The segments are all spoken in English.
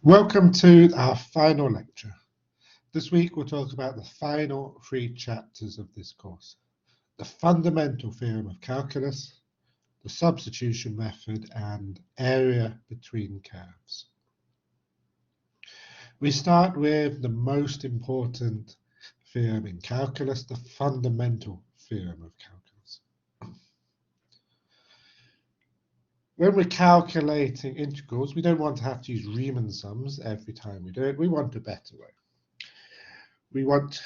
Welcome to our final lecture. This week we'll talk about the final 3 chapters of this course: the fundamental theorem of calculus, the substitution method, and area between curves. We start with the most important theorem in calculus, the fundamental theorem of calculus. When we're calculating integrals, we don't want to have to use Riemann sums every time we do it. We want a better way. We want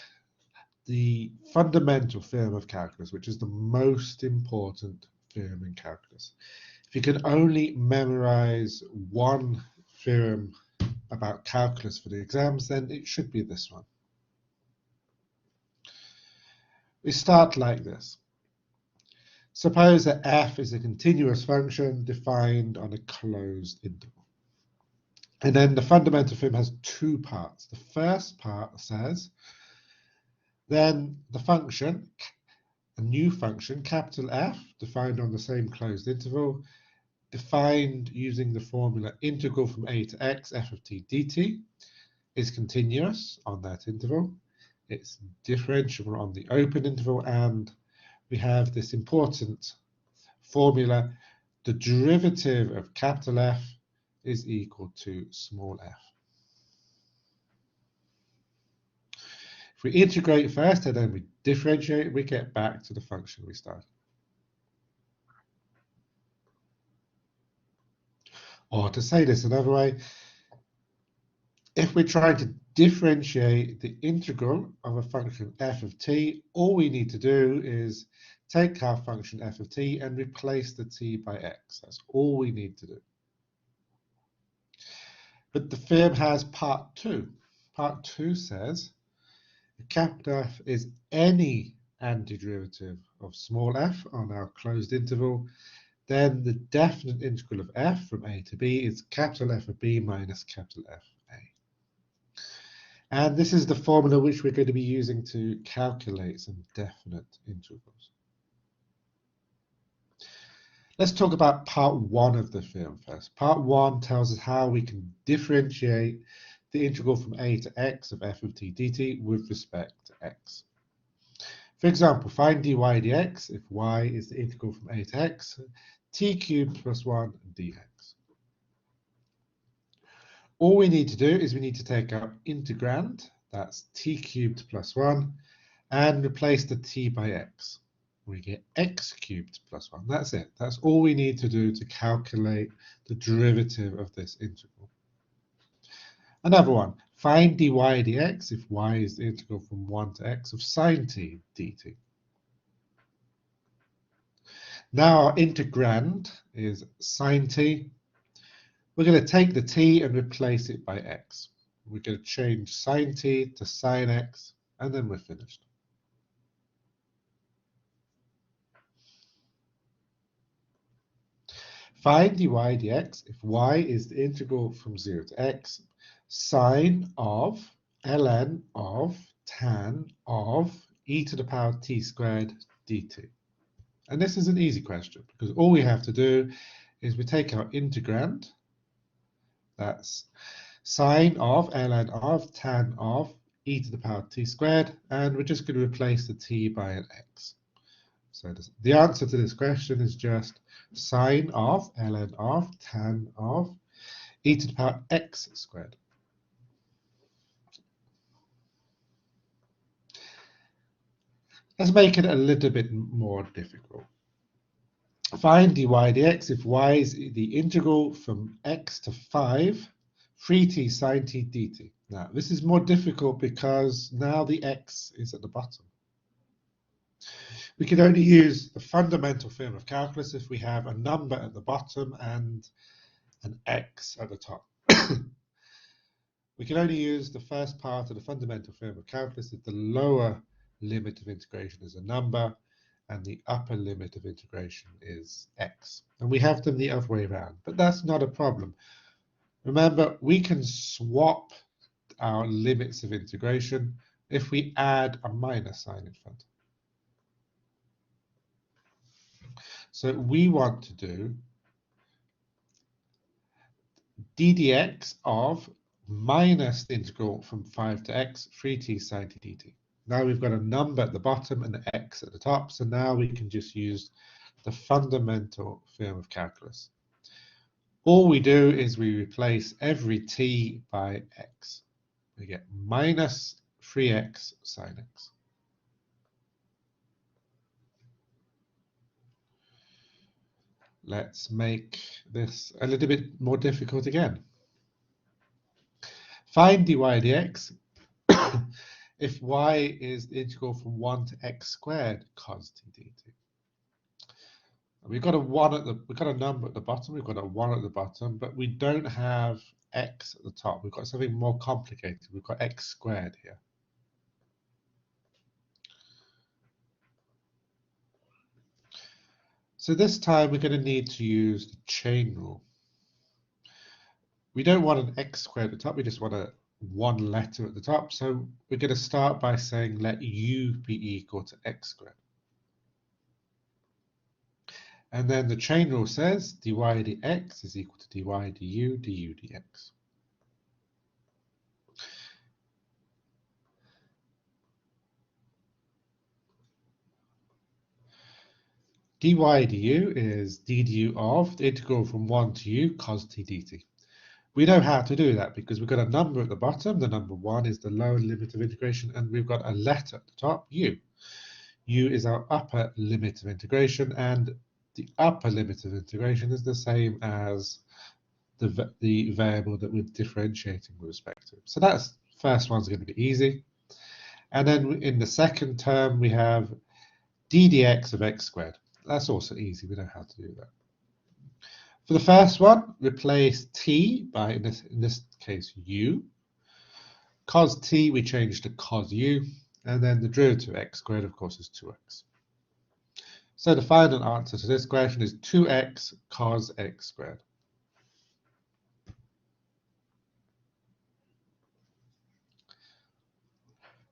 the fundamental theorem of calculus, which is the most important theorem in calculus. If you can only memorize one theorem about calculus for the exams, then it should be this one. We start like this. Suppose that f is a continuous function defined on a closed interval. And then the fundamental theorem has 2 parts. The first part says, then the function, a new function, capital F, defined on the same closed interval, defined using the formula integral from a to x, f of t dt, is continuous on that interval. It's differentiable on the open interval, and we have this important formula: the derivative of capital F is equal to small f. If we integrate first and then we differentiate, we get back to the function we started. Or to say this another way, if we're trying to differentiate the integral of a function f of t, all we need to do is take our function f of t and replace the t by x. That's all we need to do. But the theorem has part 2. Part 2 says capital F is any antiderivative of small f on our closed interval, then the definite integral of f from a to b is capital F of b minus capital F a. And this is the formula which we're going to be using to calculate some definite integrals. Let's talk about part 1 of the theorem first. Part 1 tells us how we can differentiate the integral from a to x of f of t dt with respect to x. For example, find dy dx if y is the integral from a to x, t cubed plus 1 dx. All we need to do is we need to take our integrand, that's t cubed plus 1, and replace the t by x. We get x cubed plus 1. That's it. That's all we need to do to calculate the derivative of this integral. Another one, find dy dx if y is the integral from 1 to x of sine t dt. Now our integrand is sine t. We're going to take the t and replace it by x. We're going to change sine t to sine x, and then we're finished. Find dy dx if y is the integral from 0 to x, sine of ln of tan of e to the power t squared dt. And this is an easy question, because all we have to do is we take our integrand, that's sine of ln of tan of e to the power t squared, and we're just going to replace the t by an x. So the answer to this question is just sine of ln of tan of e to the power x squared. Let's make it a little bit more difficult. Find dy dx if y is the integral from x to 5, 3t sine t dt. Now, this is more difficult because now the x is at the bottom. We can only use the fundamental theorem of calculus if we have a number at the bottom and an x at the top. We can only use the first part of the fundamental theorem of calculus if the lower limit of integration is a number and the upper limit of integration is x. And we have them the other way around, but that's not a problem. Remember, we can swap our limits of integration if we add a minus sign in front. So we want to do d dx of minus the integral from 5 to x, 3t sine t dt. Now we've got a number at the bottom and an x at the top, so now we can just use the fundamental theorem of calculus. All we do is we replace every t by x. We get minus 3x sine x. Let's make this a little bit more difficult again. Find dy dx if y is the integral from 1 to x squared cos t dt. We've got a number at the bottom, we've got a 1 at the bottom, but we don't have x at the top. We've got something more complicated. We've got x squared here. So this time we're going to need to use the chain rule. We don't want an x squared at the top, we just want a one letter at the top. So we're going to start by saying let u be equal to x squared. And then the chain rule says dy dx is equal to dy du du dx. dy du is d du of the integral from 1 to u cos t dt. We know how to do that because we've got a number at the bottom. The number 1 is the lower limit of integration, and we've got a letter at the top, u. U is our upper limit of integration, and the upper limit of integration is the same as the variable that we're differentiating with respect to. So that's first one's going to be easy. And then in the second term, we have d dx of x squared. That's also easy. We know how to do that. For the first one, replace t by, in this case, u. Cos t, we change to cos u. And then the derivative of x squared, of course, is 2x. So the final answer to this question is 2x cos x squared.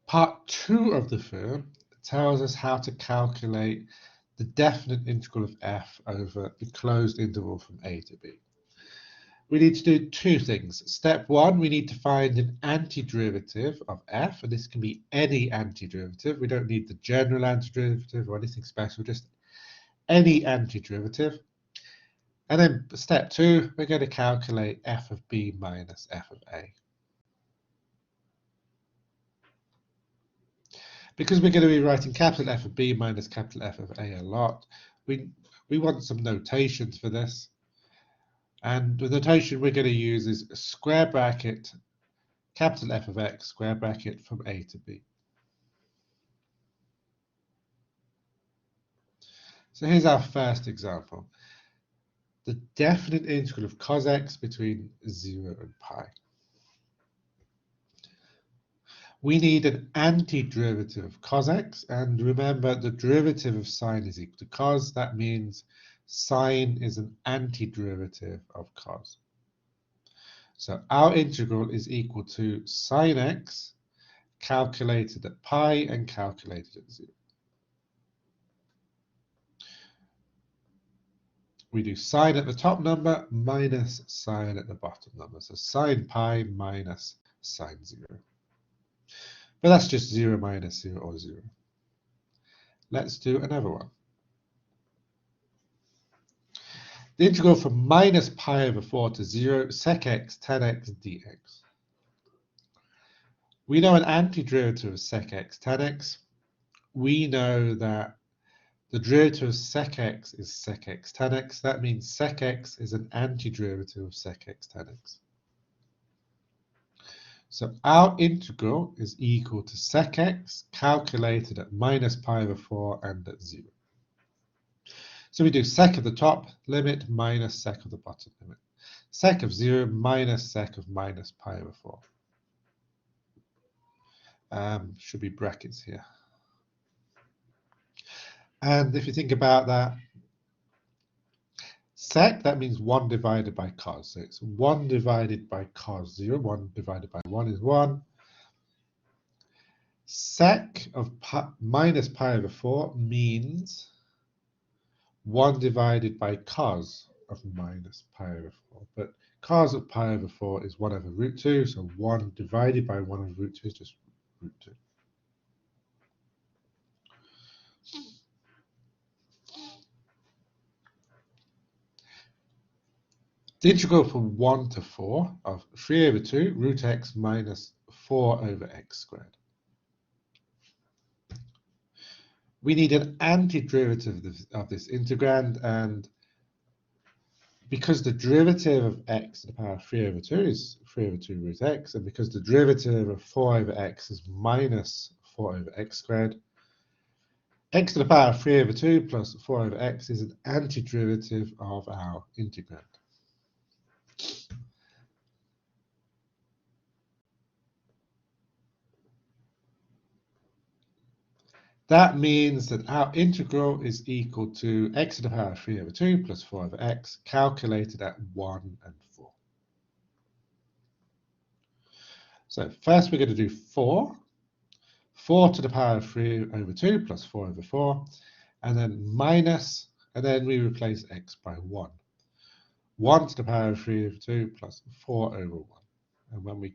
Part 2 of the theorem tells us how to calculate the definite integral of f over the closed interval from a to b. We need to do two things. Step 1, we need to find an antiderivative of f, and this can be any antiderivative. We don't need the general antiderivative or anything special, just any antiderivative. And then step 2, we're going to calculate f of b minus f of a. Because we're going to be writing capital F of b minus capital F of a lot, we want some notations for this. And the notation we're going to use is square bracket capital F of x square bracket from a to b. So here's our first example. The definite integral of cos x between 0 and pi. We need an antiderivative of cos x, and remember the derivative of sine is equal to cos. That means sine is an antiderivative of cos. So our integral is equal to sine x calculated at pi and calculated at 0. We do sine at the top number minus sine at the bottom number. So sine pi minus sine 0. But that's just 0 minus 0 or 0. Let's do another one. The integral from minus pi over 4 to 0 sec x tan x dx. We know an antiderivative of sec x tan x. We know that the derivative of sec x is sec x tan x. That means sec x is an antiderivative of sec x tan x. So our integral is equal to sec x calculated at minus pi over 4 and at 0. So we do sec of the top limit minus sec of the bottom limit. Sec of 0 minus sec of minus pi over 4. Should be brackets here. And if you think about that, sec, that means 1 divided by cos. So it's 1 divided by cos 0. 1 divided by 1 is 1. Sec of minus pi over 4 means 1 divided by cos of minus pi over 4. But cos of pi over 4 is 1 over root 2, so 1 divided by 1 over root 2 is just root 2. The integral from 1 to 4 of 3 over 2 root x minus 4 over x squared. We need an antiderivative of this integrand, and because the derivative of x to the power of 3 over 2 is 3 over 2 root x, and because the derivative of 4 over x is minus 4 over x squared, x to the power of 3 over 2 plus 4 over x is an antiderivative of our integrand. That means that our integral is equal to x to the power of 3 over 2 plus 4 over x, calculated at 1 and 4. So first we're going to do 4. 4 to the power of 3 over 2 plus 4 over 4, and then minus, and then we replace x by 1. 1 to the power of 3 over 2 plus 4 over 1. And when we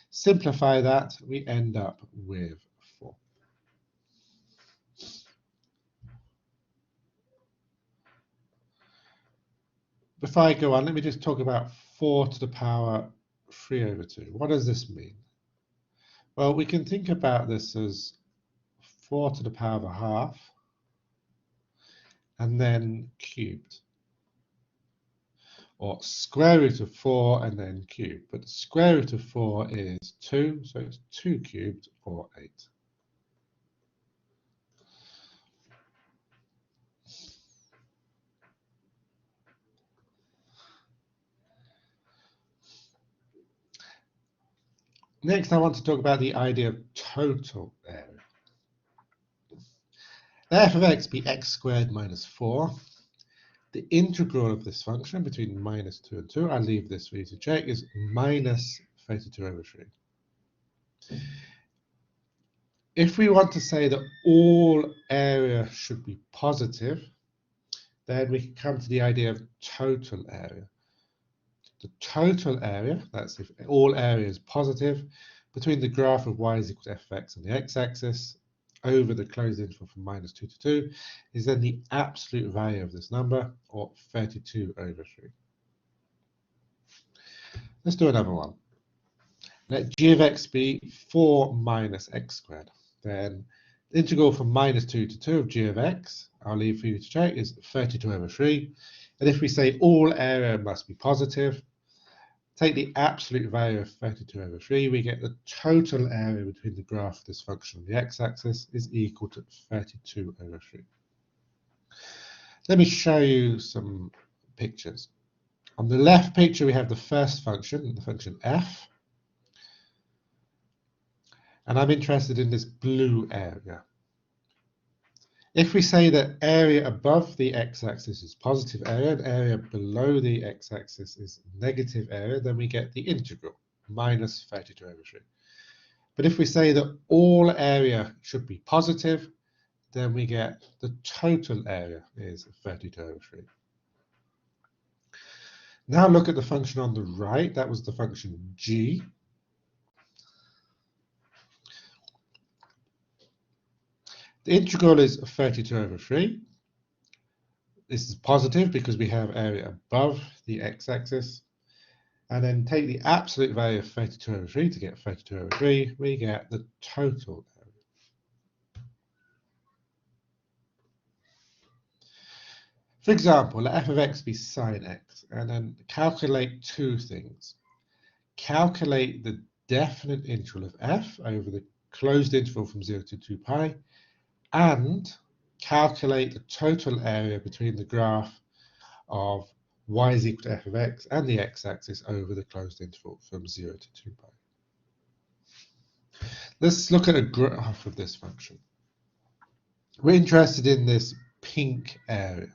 simplify that, we end up with 4. Before I go on, let me just talk about 4 to the power 3 over 2. What does this mean? Well, we can think about this as 4 to the power of a half, and then cubed. Or square root of 4 and then cubed. But the square root of 4 is 2, so it's 2 cubed, or 8. Next, I want to talk about the idea of total area. Let f of x be x squared minus 4. The integral of this function between minus 2 and 2, I'll leave this for you to check, is minus 32 over 3. If we want to say that all area should be positive, then we can come to the idea of total area. The total area, that's if all area is positive, between the graph of y is equal to f of x on the x-axis over the closed interval from minus 2 to 2, is then the absolute value of this number, or 32 over 3. Let's do another one. Let g of x be 4 minus x squared. Then the integral from minus 2 to 2 of g of x, I'll leave for you to check, is 32 over 3. And if we say all area must be positive, take the absolute value of 32 over 3, we get the total area between the graph of this function on the x-axis is equal to 32 over 3. Let me show you some pictures. On the left picture, we have the first function, the function f. And I'm interested in this blue area. If we say that area above the x-axis is positive area and area below the x-axis is negative area, then we get the integral, minus 32 over 3. But if we say that all area should be positive, then we get the total area is 32 over 3. Now look at the function on the right. That was the function g. The integral is 32 over 3. This is positive because we have area above the x-axis. And then take the absolute value of 32 over 3 to get 32 over 3. We get the total area. For example, let f of x be sine x, and then calculate two things. Calculate the definite integral of f over the closed interval from 0 to 2 pi, and calculate the total area between the graph of y is equal to f of x and the x-axis over the closed interval from 0 to 2 pi. Let's look at a graph of this function. We're interested in this pink area.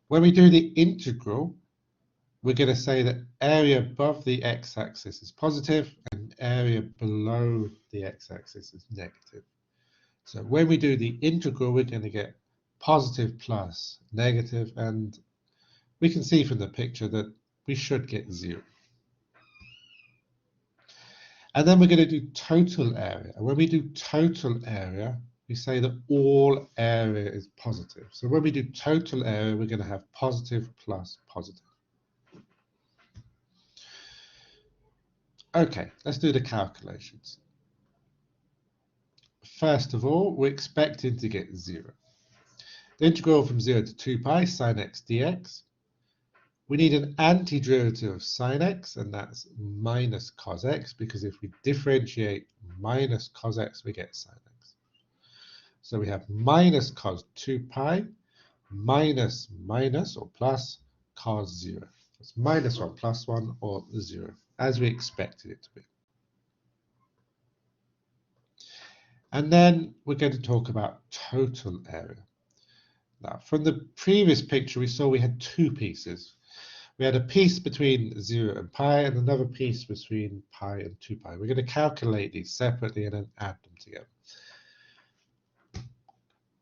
When we do the integral, we're going to say that area above the x-axis is positive and area below the x-axis is negative. So when we do the integral, we're going to get positive plus negative, and we can see from the picture that we should get 0. And then we're going to do total area. And when we do total area, we say that all area is positive. So when we do total area, we're going to have positive plus positive. Okay, let's do the calculations. First of all, we're expecting to get 0. The integral from 0 to 2 pi sine x dx. We need an antiderivative of sine x, and that's minus cos x, because if we differentiate minus cos x, we get sine x. So we have minus cos 2 pi minus minus or plus cos 0. It's minus 1 plus 1 or 0, as we expected it to be. And then we're going to talk about total area. Now, from the previous picture, we saw we had 2 pieces. We had a piece between 0 and pi and another piece between pi and 2 pi. We're going to calculate these separately and then add them together.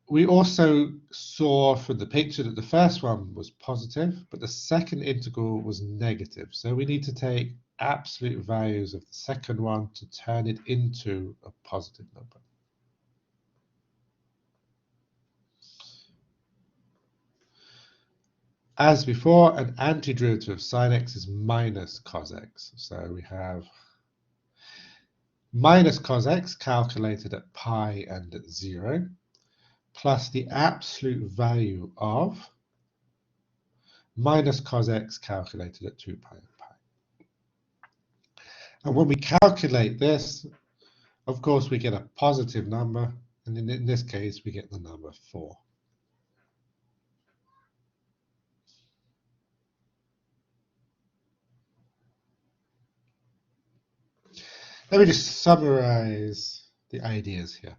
We also saw from the picture that the first one was positive, but the second integral was negative. So we need to take absolute values of the second one to turn it into a positive number. As before, an antiderivative of sine x is minus cos x. So we have minus cos x calculated at pi and at 0, plus the absolute value of minus cos x calculated at 2 pi and pi. And when we calculate this, of course, we get a positive number, and in this case, we get the number 4. Let me just summarize the ideas here.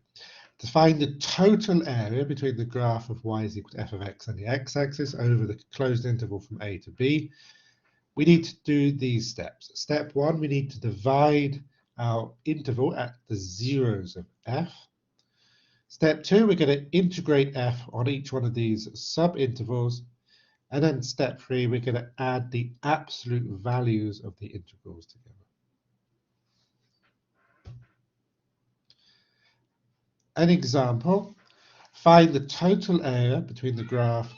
To find the total area between the graph of y is equal to f of x and the x-axis over the closed interval from a to b, we need to do these steps. Step 1, we need to divide our interval at the zeros of f. Step 2, we're going to integrate f on each one of these subintervals. And then step 3, we're going to add the absolute values of the integrals together. An example, find the total area between the graph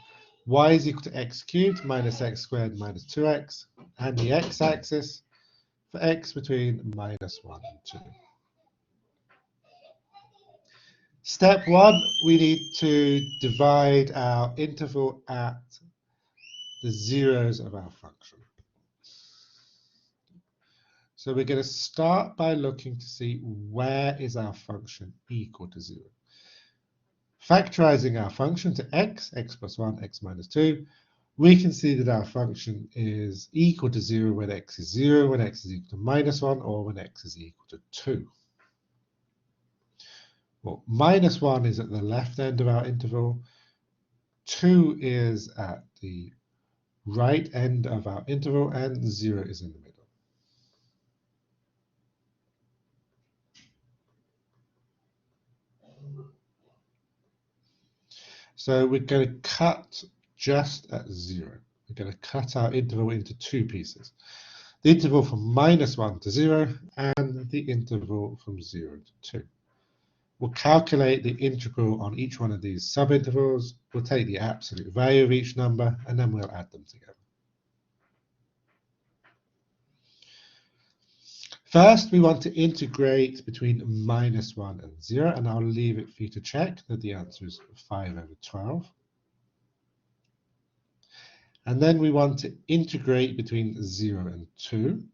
y is equal to x cubed minus x squared minus 2x and the x-axis for x between minus 1 and 2. Step 1, we need to divide our interval at the zeros of our function. So we're going to start by looking to see where is our function equal to 0. Factorizing our function to x plus 1, x minus 2, we can see that our function is equal to 0 when x is 0, when x is equal to minus 1, or when x is equal to 2. Well, minus 1 is at the left end of our interval, 2 is at the right end of our interval, and 0 is in the middle. So we're going to cut just at 0. We're going to cut our interval into 2 pieces. The interval from minus 1 to 0 and the interval from 0 to 2. We'll calculate the integral on each one of these subintervals. We'll take the absolute value of each number and then we'll add them together. First, we want to integrate between minus 1 and 0, and I'll leave it for you to check that the answer is 5 over 12. And then we want to integrate between 0 and 2.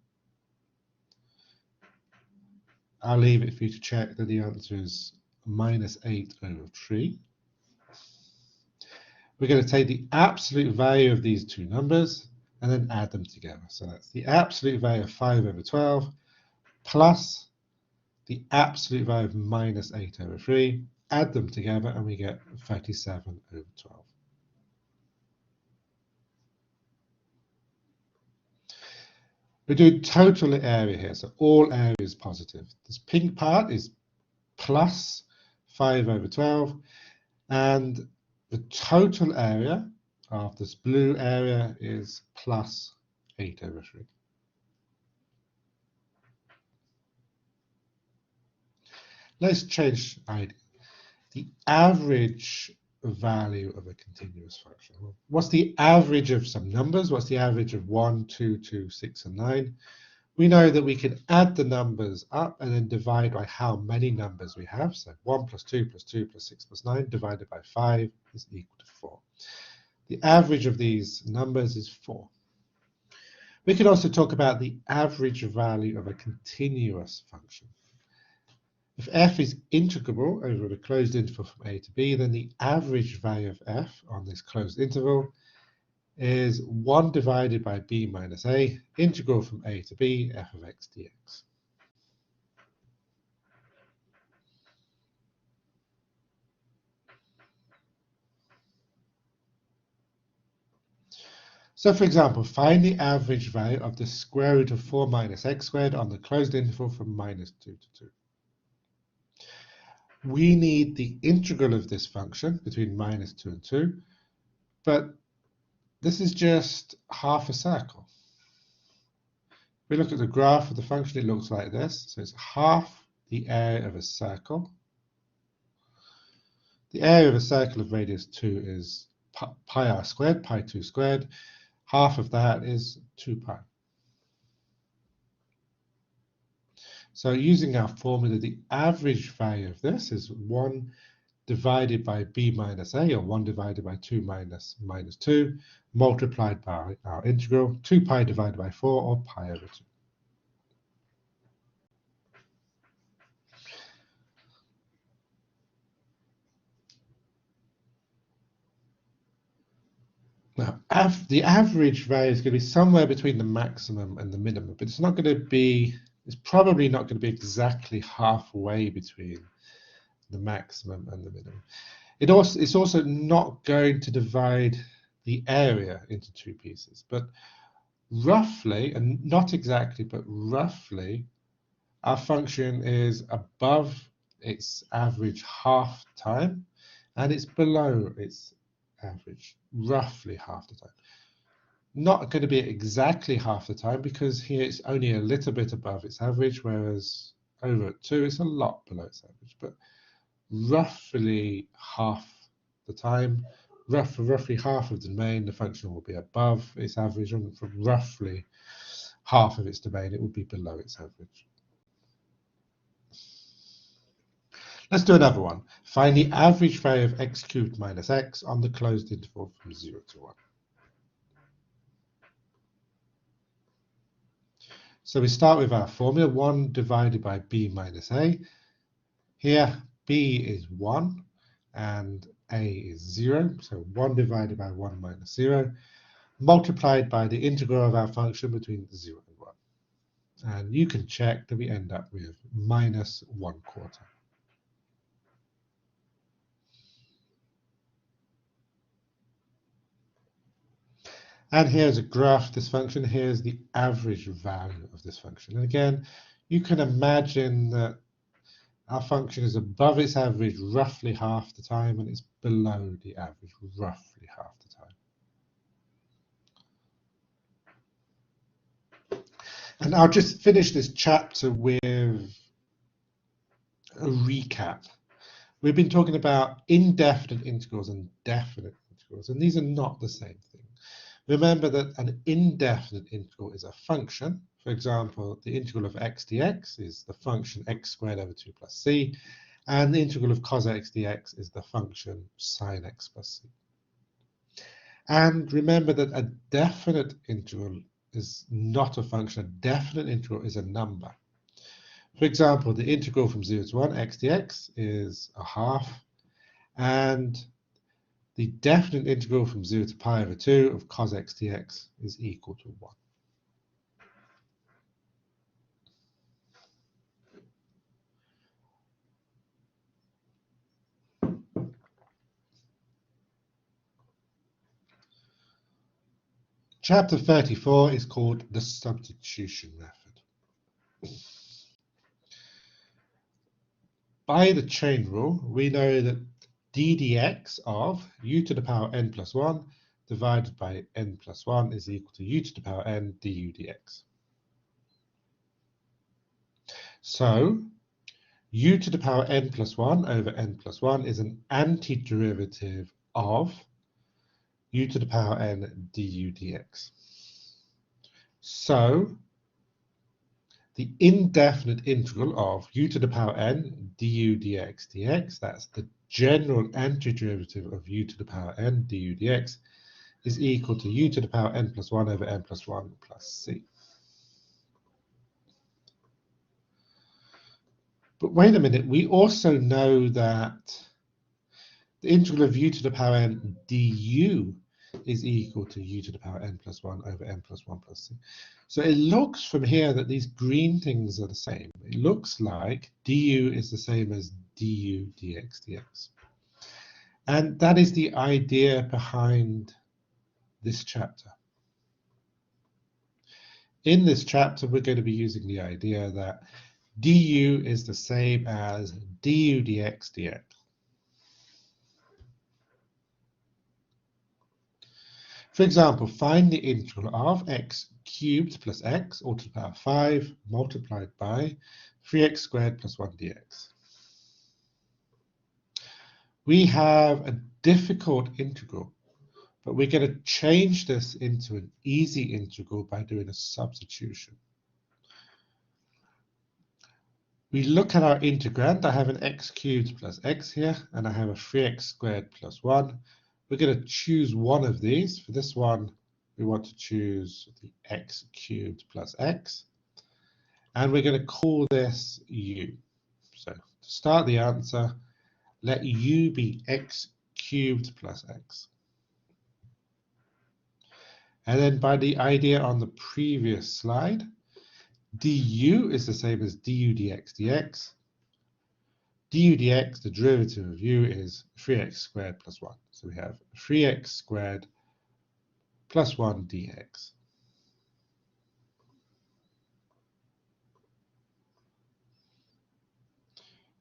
I'll leave it for you to check that the answer is minus 8 over 3. We're going to take the absolute value of these 2 numbers and then add them together. So that's the absolute value of 5 over 12 plus the absolute value of minus 8 over 3, add them together, and we get 37 over 12. We're doing total area here, so all area is positive. This pink part is plus 5 over 12, and the total area of this blue area is plus 8/3. Let's change idea. The average value of a continuous function. Well, what's the average of some numbers? What's the average of 1, 2, 2, 6, and 9? We know that we can add the numbers up and then divide by how many numbers we have. So 1 plus 2 plus 2 plus 6 plus 9 divided by 5 is equal to 4. The average of these numbers is 4. We can also talk about the average value of a continuous function. If f is integrable over the closed interval from a to b, then the average value of f on this closed interval is 1 divided by b minus a, integral from a to b, f of x dx. So for example, find the average value of the square root of 4 minus x squared on the closed interval from minus 2 to 2. We need the integral of this function between minus 2 and 2, but this is just half a circle. If we look at the graph of the function, it looks like this. So it's half the area of a circle. The area of a circle of radius 2 is pi r squared, pi 2 squared. Half of that is 2 pi. So using our formula, the average value of this is 1 divided by b minus a, or 1 divided by 2 minus minus 2, multiplied by our integral, 2 pi divided by 4, or pi over 2. Now, the average value is going to be somewhere between the maximum and the minimum, but it's probably not going to be exactly halfway between the maximum and the minimum. It's also not going to divide the area into two pieces, but roughly, and not exactly, but roughly, our function is above its average half time, and it's below its average roughly half the time. Not going to be exactly half the time, because here it's only a little bit above its average, whereas over at 2 it's a lot below its average, but roughly half the time, roughly half of the domain, the function will be above its average, and for roughly half of its domain, it will be below its average. Let's do another one. Find the average value of x cubed minus x on the closed interval from 0 to 1. So we start with our formula, 1 divided by b minus a. Here, b is 1 and a is 0. So 1 divided by 1 minus 0, multiplied by the integral of our function between 0 and 1. And you can check that we end up with minus 1/4. And here's a graph of this function. Here's the average value of this function. And again, you can imagine that our function is above its average roughly half the time, and it's below the average roughly half the time. And I'll just finish this chapter with a recap. We've been talking about indefinite integrals and definite integrals, and these are not the same thing. Remember that an indefinite integral is a function. For example, the integral of x dx is the function x squared over 2 plus c, and the integral of cos x dx is the function sine x plus c. And remember that a definite integral is not a function. A definite integral is a number. For example, the integral from 0 to 1 x dx is a half, and the definite integral from 0 to pi over 2 of cos x dx is equal to 1. Chapter 34 is called the substitution method. By the chain rule, we know that d dx of u to the power n plus 1 divided by n plus 1 is equal to u to the power n du dx. So u to the power n plus 1 over n plus 1 is an antiderivative of u to the power n du dx. So the indefinite integral of u to the power n du dx, that's the general antiderivative of u to the power n du dx, is equal to u to the power n plus 1 over n plus 1 plus c. But wait a minute, we also know that the integral of u to the power n du is equal to u to the power n plus 1 over n plus 1 plus c. So it looks from here that these green things are the same. It looks like du is the same as du dx dx. And that is the idea behind this chapter. In this chapter, we're going to be using the idea that du is the same as du dx dx. For example, find the integral of x cubed plus x all to the power 5 multiplied by 3x squared plus 1 dx. We have a difficult integral, but we're going to change this into an easy integral by doing a substitution. We look at our integrand. I have an x cubed plus x here, and I have a 3x squared plus 1. We're going to choose one of these. For this one, we want to choose the x cubed plus x. And we're going to call this u. So to start the answer, let u be x cubed plus x. And then by the idea on the previous slide, du is the same as du dx dx. Du dx, the derivative of u, is 3x squared plus 1. So we have 3x squared plus 1 dx.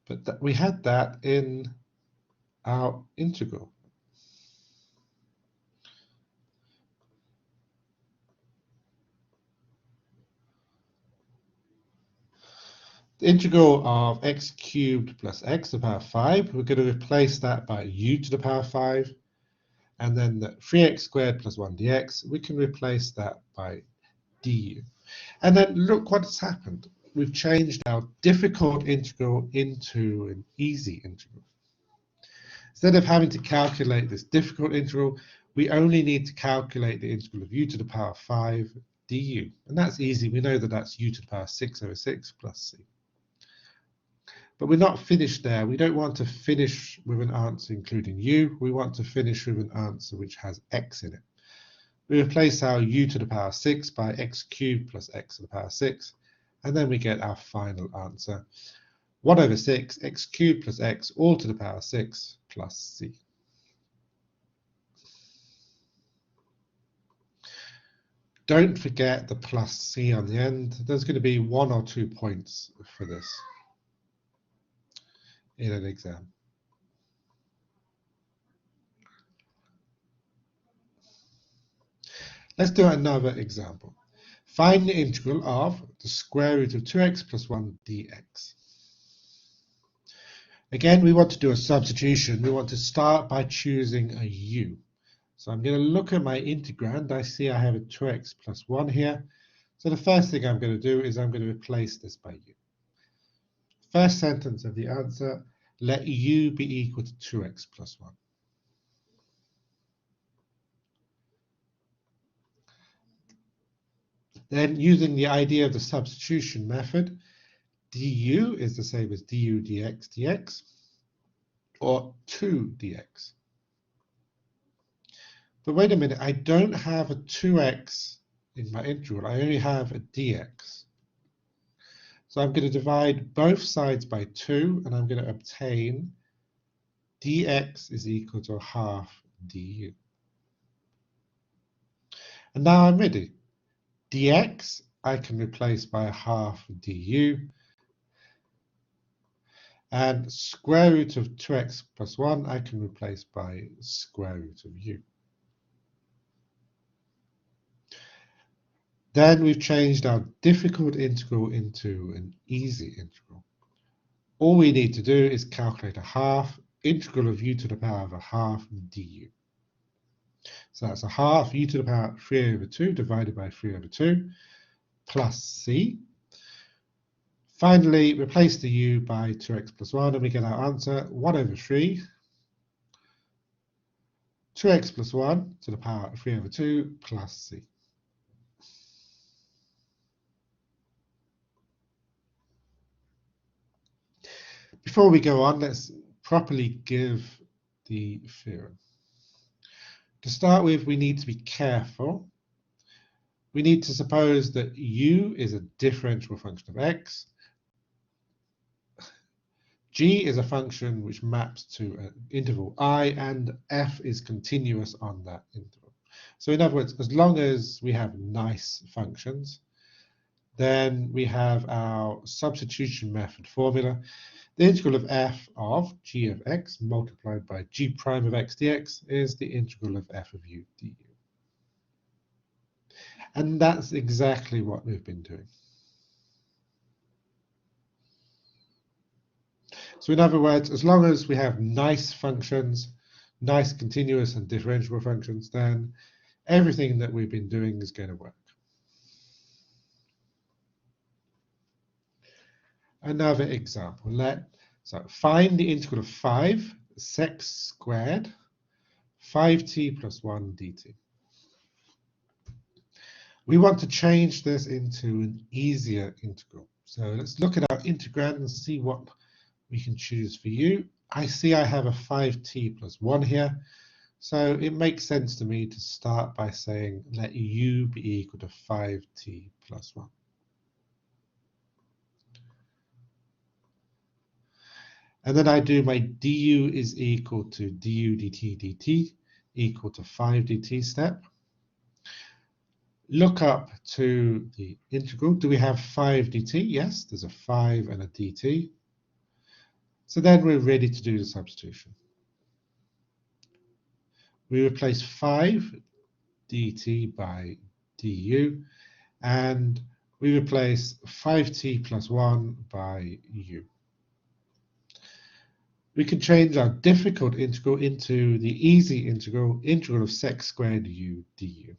But we had that in our integral. The integral of x cubed plus x to the power 5, we're going to replace that by u to the power 5. And then the 3x squared plus 1 dx, we can replace that by du. And then look what's happened. We've changed our difficult integral into an easy integral. Instead of having to calculate this difficult integral, we only need to calculate the integral of u to the power 5 du. And that's easy. We know that that's u to the power 6 over 6 plus c. But we're not finished there. We don't want to finish with an answer including u. We want to finish with an answer which has x in it. We replace our u to the power 6 by x cubed plus x to the power 6. And then we get our final answer. 1 over 6, x cubed plus x all to the power 6 plus c. Don't forget the plus c on the end. There's going to be 1 or 2 points for this in an exam. Let's do another example. Find the integral of the square root of 2x plus 1 dx. Again, we want to do a substitution. We want to start by choosing a u. So I'm going to look at my integrand. I see I have a 2x plus 1 here. So the first thing I'm going to do is I'm going to replace this by u. First sentence of the answer, let u be equal to 2x plus 1. Then using the idea of the substitution method, du is the same as du dx dx, or 2 dx. But wait a minute, I don't have a 2x in my integral, I only have a dx. So I'm going to divide both sides by 2, and I'm going to obtain dx is equal to half du. And now I'm ready. Dx I can replace by half du, and square root of 2x plus 1 I can replace by square root of u. Then we've changed our difficult integral into an easy integral. All we need to do is calculate a half integral of u to the power of a half du. So that's a half u to the power 3 over 2 divided by 3 over 2 plus c. Finally, replace the u by 2x plus 1 and we get our answer 1 over 3. 2x plus 1 to the power of 3 over 2 plus c. Before we go on, let's properly give the theorem. To start with, we need to be careful. We need to suppose that u is a differentiable function of x. G is a function which maps to an interval I, and f is continuous on that interval. So in other words, as long as we have nice functions, then we have our substitution method formula. The integral of f of g of x multiplied by g prime of x dx is the integral of f of u du. And that's exactly what we've been doing. So in other words, as long as we have nice functions, nice continuous and differentiable functions, then everything that we've been doing is going to work. Another example. So find the integral of 5 sec squared 5t plus 1 dt. We want to change this into an easier integral. So let's look at our integrand and see what we can choose for u. I see I have a 5t plus 1 here. So it makes sense to me to start by saying let u be equal to 5t plus 1. And then I do my du is equal to du dt dt equal to 5 dt step. Look up to the integral. Do we have 5 dt? Yes, there's a 5 and a dt. So then we're ready to do the substitution. We replace 5 dt by du, and we replace 5t plus 1 by u. We can change our difficult integral into the easy integral of sec squared u du.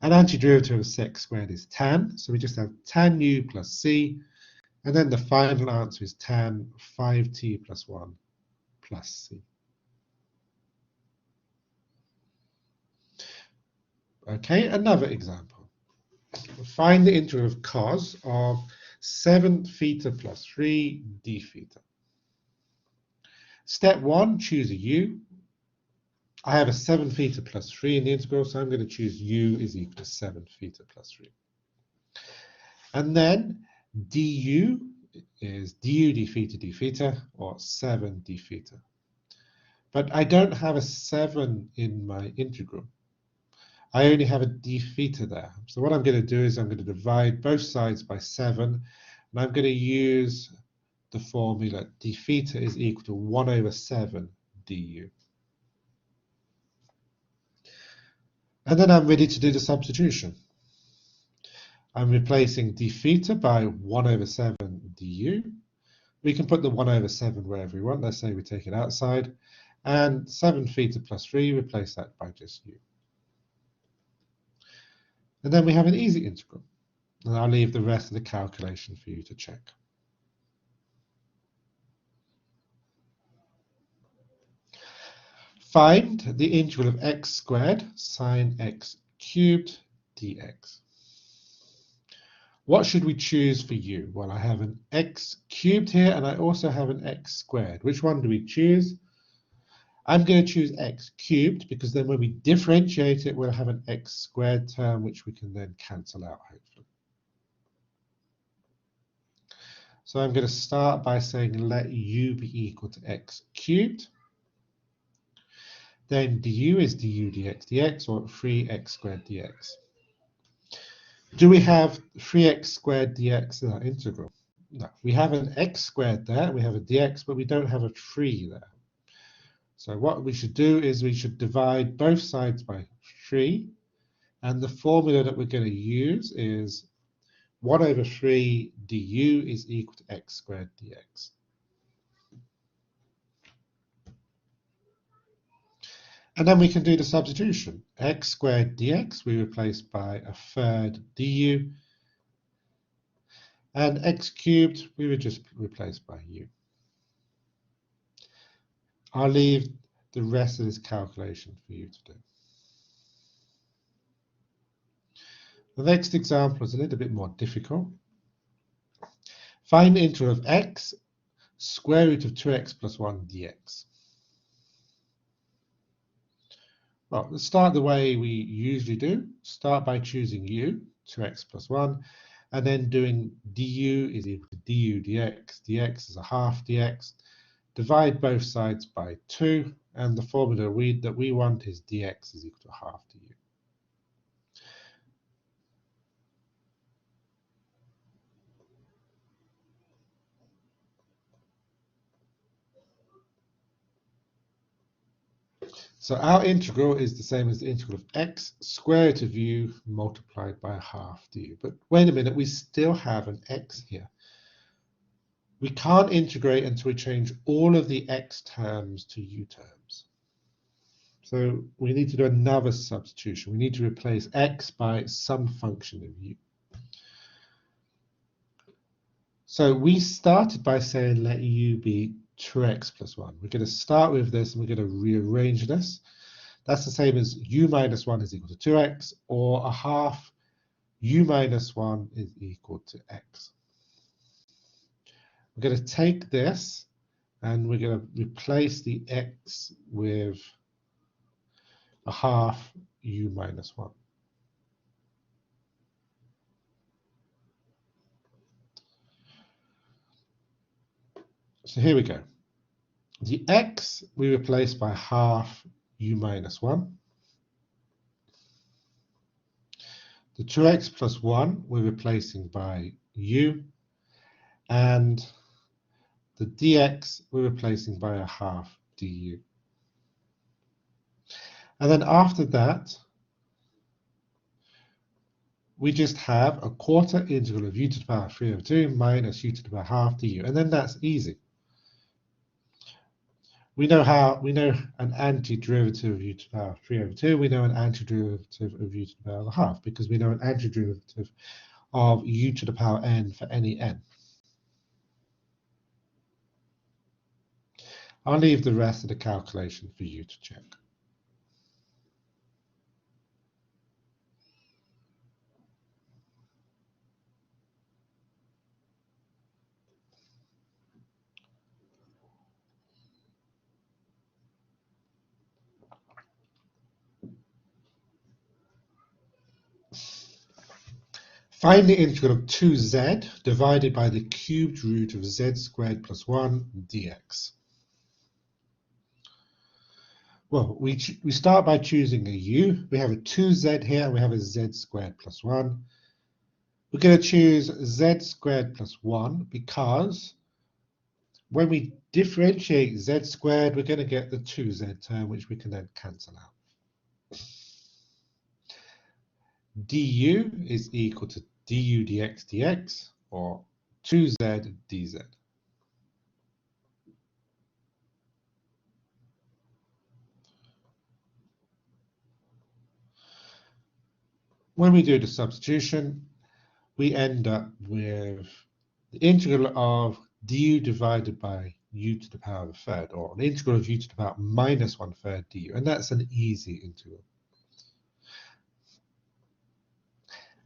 An antiderivative of sec squared is tan, so we just have tan u plus c, and then the final answer is tan 5t plus 1 plus c. Okay, another example. Find the integral of cos of 7 theta plus 3 d theta. Step 1, choose a u. I have a 7 theta plus 3 in the integral, so I'm going to choose u is equal to 7 theta plus 3. And then du is du d theta, or 7 d theta. But I don't have a 7 in my integral. I only have a d theta there. So what I'm going to do is I'm going to divide both sides by 7, and I'm going to use the formula d theta is equal to 1 over 7 du. And then I'm ready to do the substitution. I'm replacing d theta by 1 over 7 du. We can put the 1 over 7 wherever we want. Let's say we take it outside. And 7 theta plus 3, replace that by just u. And then we have an easy integral. And I'll leave the rest of the calculation for you to check. Find the integral of x squared sine x cubed dx. What should we choose for u? Well, I have an x cubed here, and I also have an x squared. Which one do we choose? I'm going to choose x cubed, because then when we differentiate it, we'll have an x squared term, which we can then cancel out, hopefully. So I'm going to start by saying let u be equal to x cubed. Then du is du dx dx, or 3x squared dx. Do we have 3x squared dx in our integral? No, we have an x squared there, we have a dx, but we don't have a 3 there. So what we should do is we should divide both sides by 3, And the formula that we're going to use is 1 over 3 du is equal to x squared dx. And then we can do the substitution. X squared dx we replace by a third du, and x cubed we would just replace by u. I'll leave the rest of this calculation for you to do. The next example is a little bit more difficult. Find the integral of x, square root of 2x plus 1 dx. Well, let's start the way we usually do. Start by choosing u, 2x plus 1, and then doing du is equal to du dx. Dx is a half dx. Divide both sides by 2, and the formula that we want is dx is equal to half du. So our integral is the same as the integral of x, square root of u multiplied by a half du. But wait a minute, we still have an x here. We can't integrate until we change all of the x terms to u terms. So we need to do another substitution. We need to replace x by some function of u. So we started by saying let u be 2x plus 1. We're going to start with this and we're going to rearrange this. That's the same as u minus 1 is equal to 2x, or a half u minus 1 is equal to x. We're going to take this and we're going to replace the x with a half u minus 1. So here we go. The x we replace by half u minus 1. The 2x plus 1 we're replacing by u. And the dx we're replacing by a half du. And then after that, we just have a quarter integral of u to the power 3 over 2 minus u to the power half du. And then that's easy. We know an antiderivative of u to the power 3 over 2. We know an antiderivative of u to the power of a half, because we know an antiderivative of u to the power n for any n. I'll leave the rest of the calculation for you to check. Find the integral of 2z divided by the cubed root of z squared plus 1 dx. Well, we start by choosing a u. We have a 2z here, and we have a z squared plus 1. We're going to choose z squared plus 1 because when we differentiate z squared, we're going to get the 2z term, which we can then cancel out. Du is equal to du dx dx, or 2z dz. When we do the substitution, we end up with the integral of du divided by u to the power of a third, or an integral of u to the power minus 1/3 du, and that's an easy integral.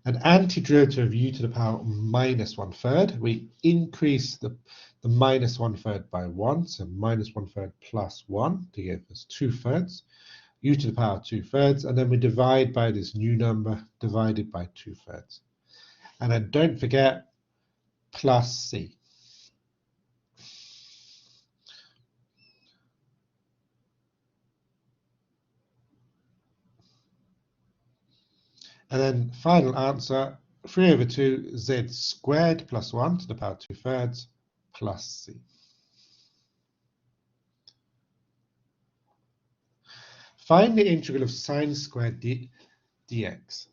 An antiderivative of u to the power minus 1/3, we increase the minus 1/3 by 1, so minus 1/3 plus 1 to give us 2/3, u to the power 2/3, and then we divide by this new number divided by 2/3. And then don't forget plus c. And then final answer, 3 over 2 z squared plus 1 to the power 2/3 plus c. Find the integral of sine squared dx.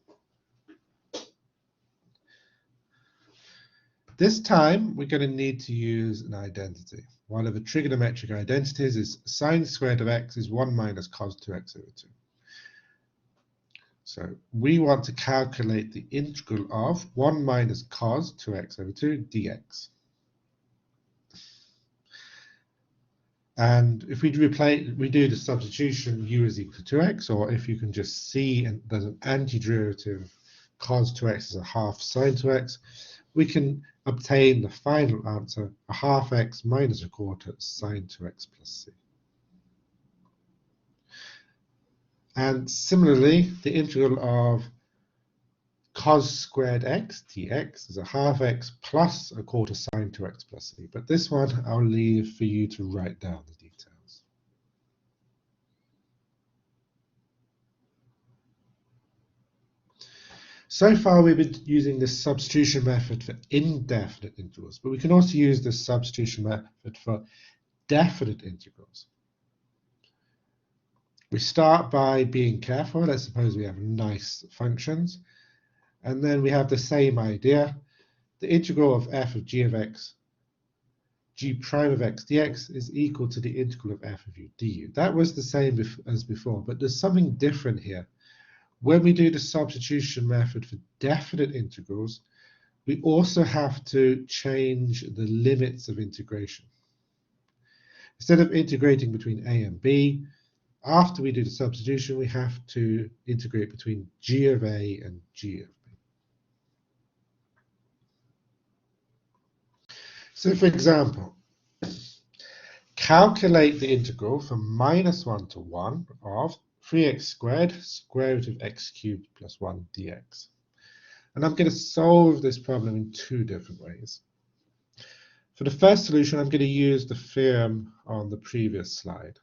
This time, we're going to need to use an identity. One of the trigonometric identities is sine squared of x is 1 minus cos 2x over 2. So we want to calculate the integral of 1 minus cos 2x over 2 dx. And if we do the substitution, u is equal to 2x, or if you can just see and there's an antiderivative, cos 2x is a half sine 2x, we can obtain the final answer, a half x minus a quarter sine 2x plus c. And similarly, the integral of cos squared x dx is a half x plus a quarter sine 2x plus c. But this one I'll leave for you to write down the details. So far we've been using the substitution method for indefinite integrals, but we can also use the substitution method for definite integrals. We start by being careful. Let's suppose we have nice functions. And then we have the same idea. The integral of f of g of x, g prime of x dx is equal to the integral of f of u du. That was the same as before, but there's something different here. When we do the substitution method for definite integrals, we also have to change the limits of integration. Instead of integrating between a and b, after we do the substitution, we have to integrate between g of a and g of b. So for example, calculate the integral from minus 1 to 1 of 3x squared square root of x cubed plus 1 dx. And I'm going to solve this problem in two different ways. For the first solution, I'm going to use the theorem on the previous slide.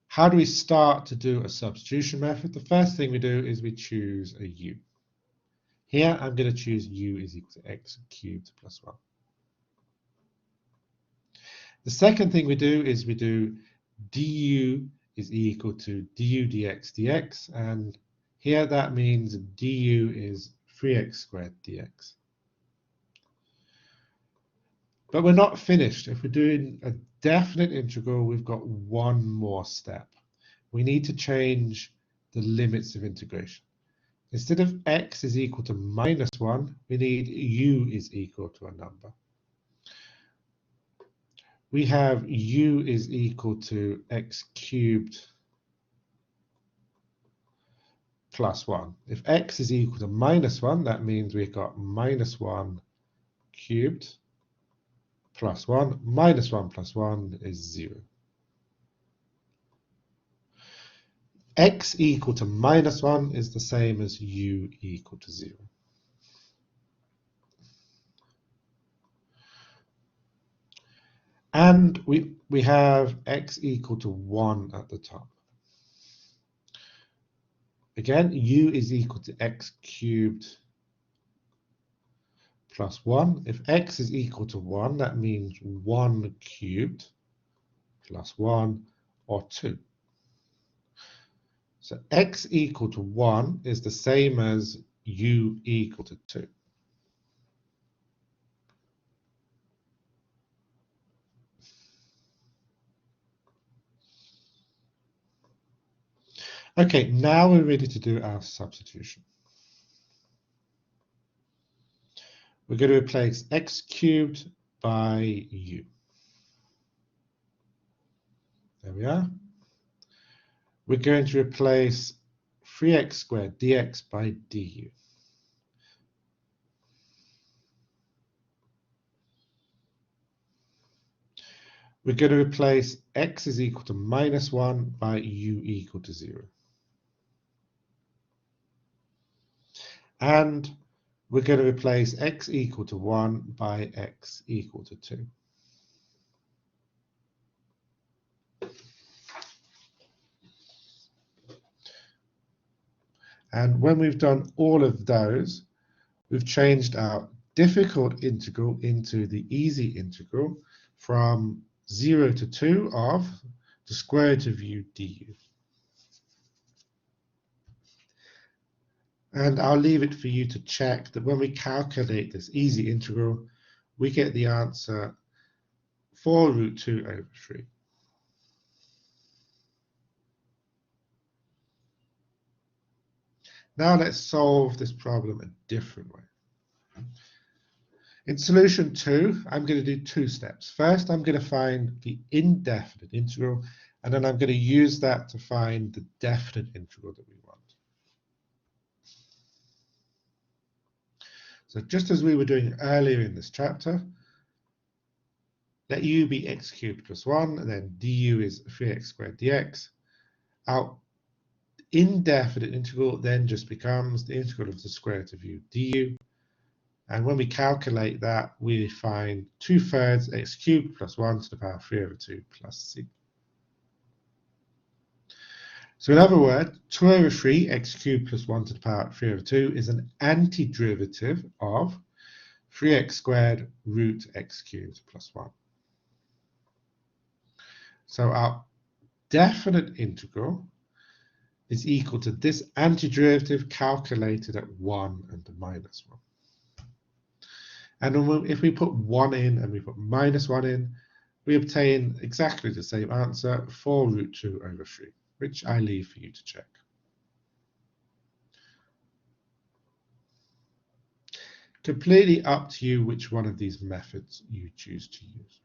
How do we start to do a substitution method? The first thing we do is we choose a u. Here I'm going to choose u is equal to x cubed plus 1. The second thing we do is we do du is equal to du dx dx, and here that means du is 3x squared dx. But we're not finished. If we're doing a definite integral, we've got one more step. We need to change the limits of integration. Instead of x is equal to minus 1, we need u is equal to a number. We have u is equal to x cubed plus 1. If x is equal to minus 1, that means we've got minus 1 cubed plus 1. Minus 1 plus 1 is 0. X equal to minus 1 is the same as u equal to 0. And we have x equal to 1 at the top. Again, u is equal to x cubed plus 1. If x is equal to 1, that means 1 cubed plus 1 or 2. So x equal to 1 is the same as u equal to 2. Okay, now we're ready to do our substitution. We're going to replace x cubed by u. There we are. We're going to replace 3x squared dx by du. We're going to replace x is equal to minus 1 by u equal to 0. And we're going to replace x equal to 1 by x equal to 2. And when we've done all of those, we've changed our difficult integral into the easy integral from 0 to 2 of the square root of u du. And I'll leave it for you to check that when we calculate this easy integral, we get the answer 4 root 2 over 3. Now let's solve this problem a different way. In solution 2, I'm going to do 2 steps. First, I'm going to find the indefinite integral, and then I'm going to use that to find the definite integral that we want. So just as we were doing earlier in this chapter, let u be x cubed plus 1, and then du is 3x squared dx. Our indefinite integral then just becomes the integral of the square root of u du. And when we calculate that, we find 2/3 x cubed plus 1 to the power 3 over 2 plus c. So in other words, 2 over 3 x cubed plus 1 to the power 3 over 2 is an antiderivative of 3x squared root x cubed plus 1. So our definite integral is equal to this antiderivative calculated at 1 and minus 1. And if we put 1 in and we put minus 1 in, we obtain exactly the same answer, 4 root 2 over 3, which I leave for you to check. Completely up to you which one of these methods you choose to use.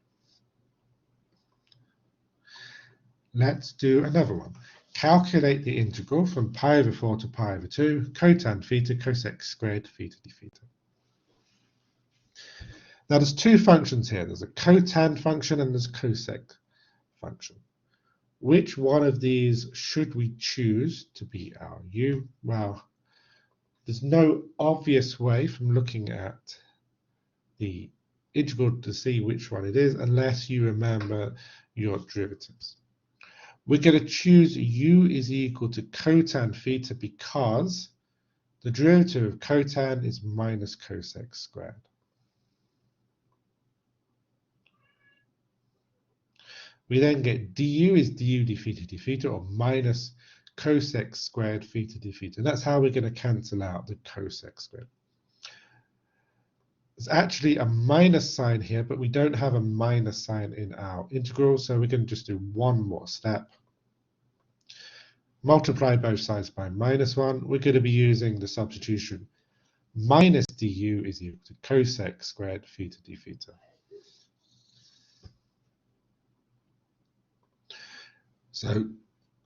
Let's do another one. Calculate the integral from pi over 4 to pi over 2, cotan theta cosec squared theta d theta. Now there's 2 functions here. There's a cotan function and there's a cosec function. Which one of these should we choose to be our u? Well, there's no obvious way from looking at the integral to see which one it is unless you remember your derivatives. We're going to choose u is equal to cotan theta because the derivative of cotan is minus cosec squared. We then get du is du d theta d theta, or minus cosec squared theta d theta. And that's how we're going to cancel out the cosec squared. There's actually a minus sign here, but we don't have a minus sign in our integral, so we're going to just do one more step. Multiply both sides by minus 1. We're going to be using the substitution minus du is equal to cosec squared theta d theta. So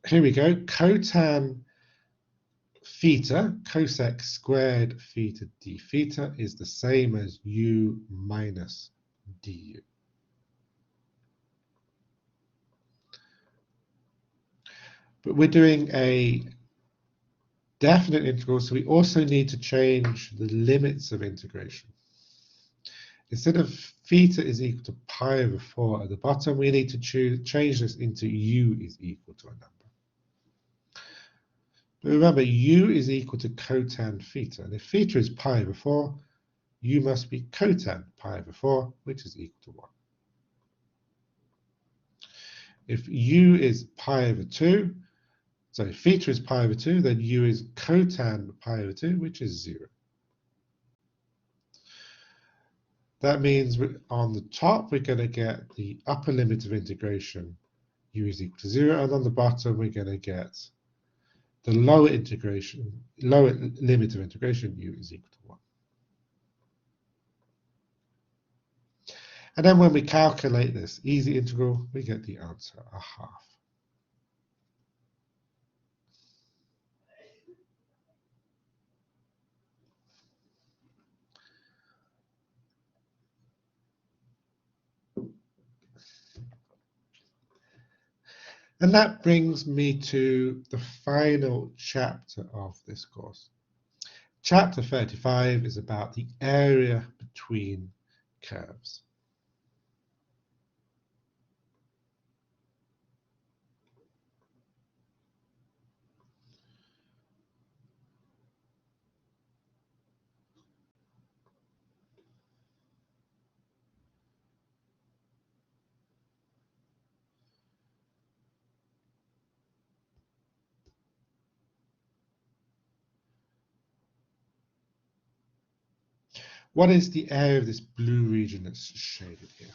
here we go. Cotan theta, cosec squared theta d theta, is the same as u minus du. But we're doing a definite integral, so we also need to change the limits of integration. Instead of theta is equal to pi over 4 at the bottom, we need to change this into u is equal to a number. But remember, u is equal to cotan theta, and if theta is pi over 4, u must be cotan pi over 4, which is equal to 1. If u is pi over 2, so if theta is pi over 2, then u is cotan pi over 2, which is 0. That means on the top, we're going to get the upper limit of integration, u is equal to 0, and on the bottom, we're going to get the lower limit of integration, u is equal to 1. And then when we calculate this easy integral, we get the answer, a half. And that brings me to the final chapter of this course. Chapter 35 is about the area between curves. What is the area of this blue region that's shaded here?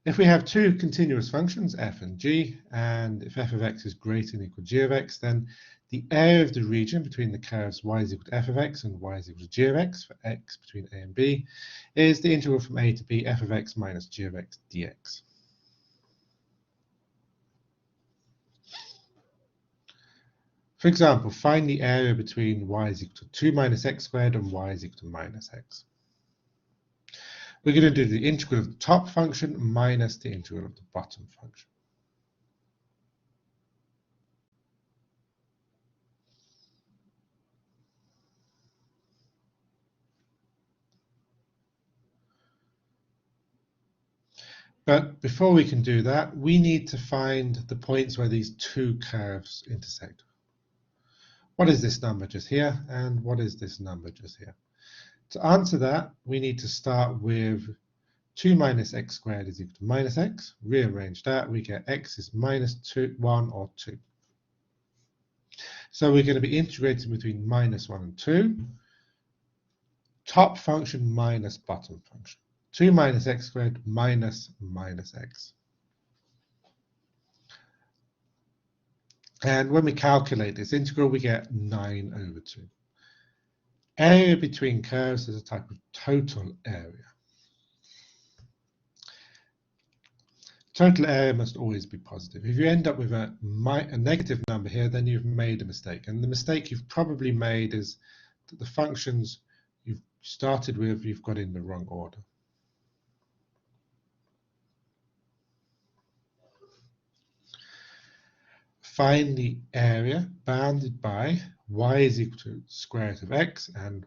If we have two continuous functions, f and g, and if f of x is greater than or equal to g of x, then the area of the region between the curves y is equal to f of x and y is equal to g of x for x between a and b is the integral from a to b f of x minus g of x dx. For example, find the area between y is equal to 2 minus x squared and y is equal to minus x. We're going to do the integral of the top function minus the integral of the bottom function. But before we can do that, we need to find the points where these two curves intersect. What is this number just here? And what is this number just here? To answer that, we need to start with 2 minus x squared is equal to minus x. Rearrange that, we get x is minus 1 or 2. So we're going to be integrating between minus 1 and 2. Top function minus bottom function. 2 minus x squared minus x. And when we calculate this integral, we get 9 over 2. Area between curves is a type of total area. Total area must always be positive. If you end up with a negative number here, then you've made a mistake. And the mistake you've probably made is that the functions you've started with, you've got in the wrong order. Find the area bounded by y is equal to square root of x and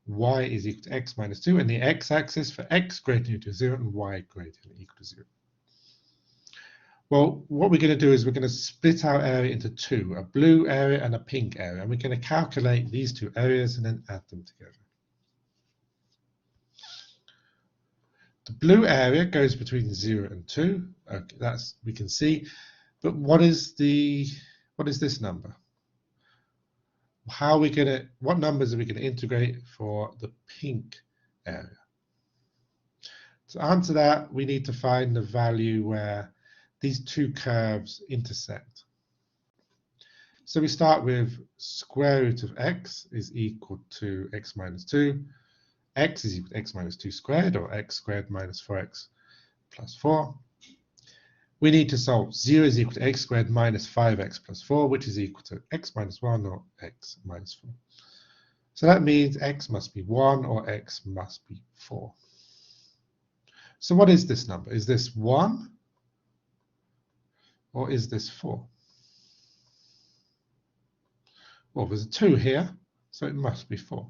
y is equal to x minus 2, and the x-axis for x greater than or equal to 0 and y greater than or equal to 0. Well, what we're going to do is we're going to split our area into two, a blue area and a pink area, and we're going to calculate these two areas and then add them together. The blue area goes between 0 and 2. Okay, that's we can see. But what is this number? What numbers are we going to integrate for the pink area? To answer that, we need to find the value where these two curves intersect. So we start with square root of x is equal to x minus 2. X is equal to x minus 2 squared, or x squared minus 4x plus 4. We need to solve 0 is equal to x squared minus 5x plus 4, which is equal to x minus 1 or x minus 4. So that means x must be 1 or x must be 4. So what is this number? Is this 1 or is this 4? Well, there's a 2 here, so it must be 4.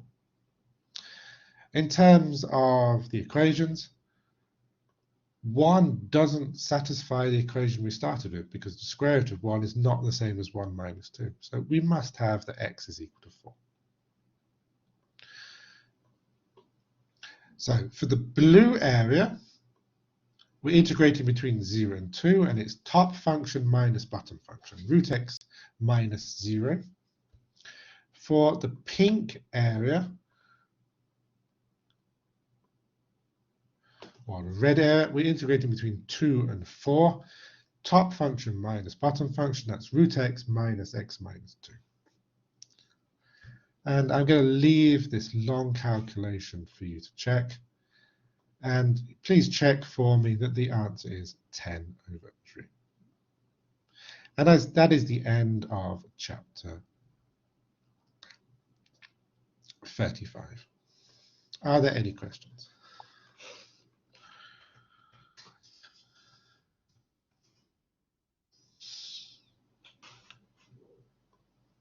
In terms of the equations, 1 doesn't satisfy the equation we started with because the square root of 1 is not the same as 1 minus 2. So we must have that x is equal to 4. So for the blue area, we're integrating between 0 and 2, and it's top function minus bottom function, root x minus 0. For the pink area, or the red area, we're integrating between 2 and 4. Top function minus bottom function, that's root x minus 2. And I'm going to leave this long calculation for you to check. And please check for me that the answer is 10 over 3. And that is the end of chapter 35. Are there any questions?